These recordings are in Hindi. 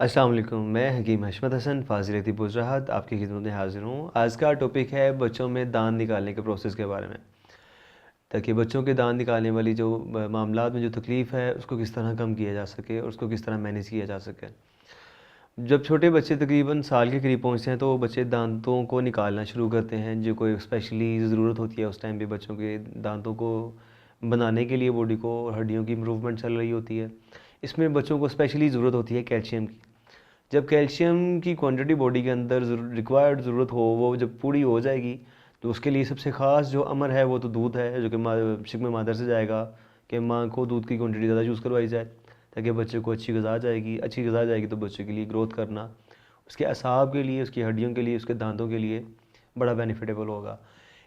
अस्सलाम वालेकुम। मैं हकीम हशमत हसन फ़ाज़िल बुज़राहत आपकी खिदमत में हाज़िर हूँ। आज का टॉपिक है बच्चों में दांत निकालने के प्रोसेस के बारे में, ताकि बच्चों के दांत निकालने वाली जो मामलात में जो तकलीफ़ है उसको किस तरह कम किया जा सके और उसको किस तरह मैनेज किया जा सके। जब छोटे बच्चे तकरीबन साल के करीब पहुँचते हैं तो बच्चे दांतों को निकालना शुरू करते हैं, जो कोई स्पेशली ज़रूरत होती है उस टाइम पे बच्चों के दांतों को बनाने के लिए बॉडी को और हड्डियों की इम्प्रूवमेंट चल रही होती है। इसमें बच्चों को स्पेशली ज़रूरत होती है कैल्शियम की। जब कैल्शियम की क्वांटिटी बॉडी के अंदर रिक्वायर्ड ज़रूरत हो वो जब पूरी हो जाएगी तो उसके लिए सबसे ख़ास जो अमर है वो तो दूध है, जो कि शिकम मादर से जाएगा कि माँ को दूध की क्वांटिटी ज़्यादा यूज़ करवाई जाए ताकि बच्चे को अच्छी गज़ा जाएगी तो बच्चे के लिए ग्रोथ करना, उसके असाब के लिए, उसकी हड्डियों के लिए, उसके दांतों के लिए बड़ा बेनिफिटेबल होगा।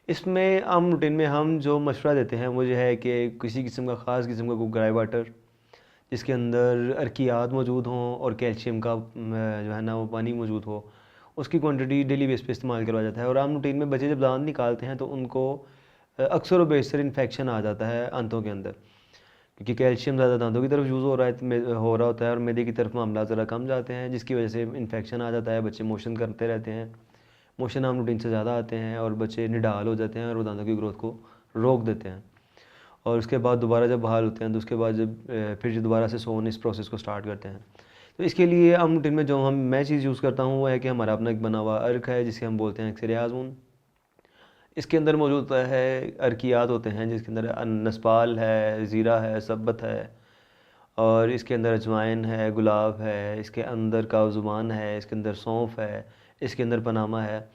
इसमें आम रूटीन में हम जो मशवरा देते हैं वो ये है कि किसी किस्म का ख़ास किस्म का कोई ग्राई वाटर जिसके अंदर अर्कियात मौजूद हों और कैल्शियम का जो है ना वो पानी मौजूद हो, उसकी क्वांटिटी डेली बेस पे इस्तेमाल करवाया जाता है। और आम रूटीन में बच्चे जब दांत निकालते हैं तो उनको अक्सर व बेशतर इन्फेक्शन आ जाता है आंतों के अंदर, क्योंकि कैल्शियम ज़्यादा दांतों की तरफ यूज़ हो रहा होता है और मैदे की तरफ मामला ज़रा कम जाते हैं, जिसकी वजह से इन्फेक्शन आ जाता है। बच्चे मोशन करते रहते हैं, मोशन आम रूटीन से ज़्यादा आते हैं और बच्चे निडाल हो जाते हैं और वो दांतों की ग्रोथ को रोक देते हैं। और उसके बाद दोबारा जब बहाल होते हैं तो उसके बाद जब फिर दोबारा से सोन इस प्रोसेस को स्टार्ट करते हैं। तो इसके लिए आम रूटीन में जो मैं चीज़ यूज़ करता हूँ वो है कि हमारा अपना एक बना हुआ अर्क है जिसे हम बोलते हैं एक्सरे आज़मून। इसके अंदर मौजूद होता है अर्कियात होते हैं, जिसके अंदर नस्पाल है, ज़ीरा है, सब्बत है और इसके अंदर अजवाइन है, गुलाब है, इसके अंदर काज़ुबान है, इसके अंदर सौंफ है, इसके अंदर पनामा है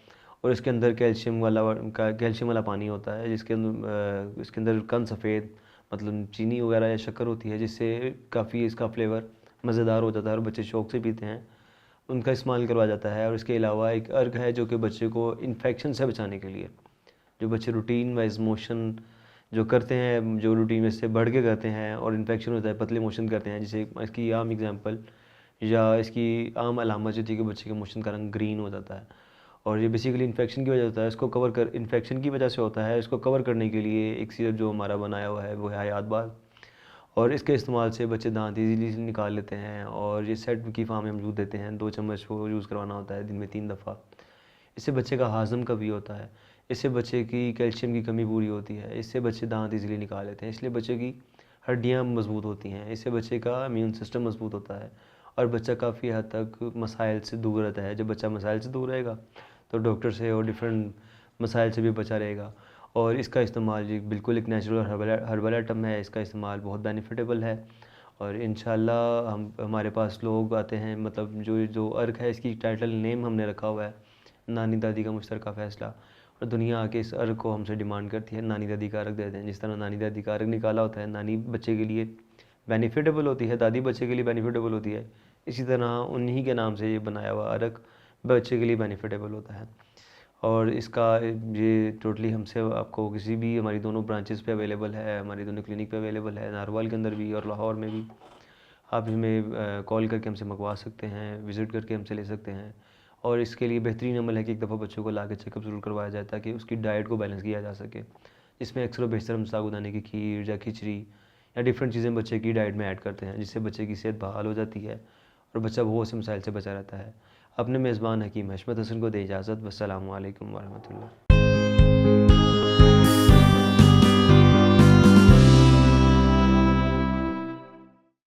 और इसके अंदर कैल्शियम वाला पानी होता है, जिसके अंदर इसके अंदर कन सफ़ेद मतलब चीनी वगैरह या शक्कर होती है, जिससे काफ़ी इसका फ्लेवर मज़ेदार हो जाता है और बच्चे शौक़ से पीते हैं। उनका इस्तेमाल करवाया जाता है। और इसके अलावा एक अर्क है जो कि बच्चे को इन्फेक्शन से बचाने के लिए, जो बच्चे रूटीन वाइज मोशन जो करते हैं, जो रूटीन में से बढ़ के करते हैं और इन्फेक्शन होता है, पतले मोशन करते हैं, जैसे इसकी आम एग्जांपल या इसकी आम अलामत जो थी कि बच्चे के मोशन का रंग ग्रीन हो जाता है और ये बेसिकली इन्फेक्शन की वजह होता है। इसको कवर कर इन्फेक्शन की वजह से होता है। इसको कवर करने के लिए एक सिरप जो हमारा बनाया हुआ है वो है हयात बाल और इसके इस्तेमाल से बच्चे दांत ईज़िली निकाल लेते हैं और ये सेट की फार्म में हम दूध देते हैं। 2 चम्मच वो यूज़ करवाना होता है दिन में 3 दफ़ा। इससे बच्चे का हाज़म का भी होता है। इससे बच्चे की कैल्शियम की कमी पूरी होती है। इससे बच्चे दांत ईज़िली निकाल लेते हैं। इसलिए बच्चे की हड्डियाँ मज़बूत होती हैं। इससे बच्चे का इम्यून सिस्टम मज़बूत होता है और बच्चा काफ़ी हद तक मसाइल से दूर रहता है। जब बच्चा मसाइल से दूर रहेगा तो डॉक्टर से और डिफरेंट मसाइल से भी बचा रहेगा। और इसका इस्तेमाल जी बिल्कुल एक नेचुरल हर्बल आइटम है। इसका इस्तेमाल बहुत बेनिफिटेबल है और इंशाल्लाह हमारे पास लोग आते हैं, मतलब जो जो अर्क है इसकी टाइटल नेम हमने रखा हुआ है नानी दादी का मुश्तरका फ़ैसला। और दुनिया आके इस अर्क को हमसे डिमांड करती है, नानी दादी का अर्क देते हैं। जिस तरह नानी दादी का अर्क निकाला होता है, नानी बच्चे के लिए बेनिफिटेबल होती है, दादी बच्चे के लिए बेनिफिटेबल होती है, इसी तरह उन्हीं के नाम से ये बनाया हुआ अर्क बच्चे के लिए बेनिफिटेबल होता है। और इसका ये टोटली हमसे आपको किसी भी हमारी दोनों ब्रांचेस पे अवेलेबल है, हमारी दोनों क्लिनिक पे अवेलेबल है, नारवाल के अंदर भी और लाहौर में भी। आप हमें कॉल करके हमसे मंगवा सकते हैं, विज़िट करके हमसे ले सकते हैं। और इसके लिए बेहतरीन अमल है कि एक दफ़ा बच्चों को ला के चेकअप ज़रूर करवाया जाए ताकि उसकी डाइट को बैलेंस किया जा सके। इसमें अक्सर व बेशतर हम साबूदाने की खीर या खिचड़ी या डिफरेंट चीज़ें बच्चे की डाइट में ऐड करते हैं, जिससे बच्चे की सेहत बहाल हो जाती है और बच्चा बहुत से मसाइल से बचा रहता है। अपने मेज़बान हकीम हशमत हसन को दे इजाज़त। वस्सलामु अलैकुम वरहमतुल्लाह।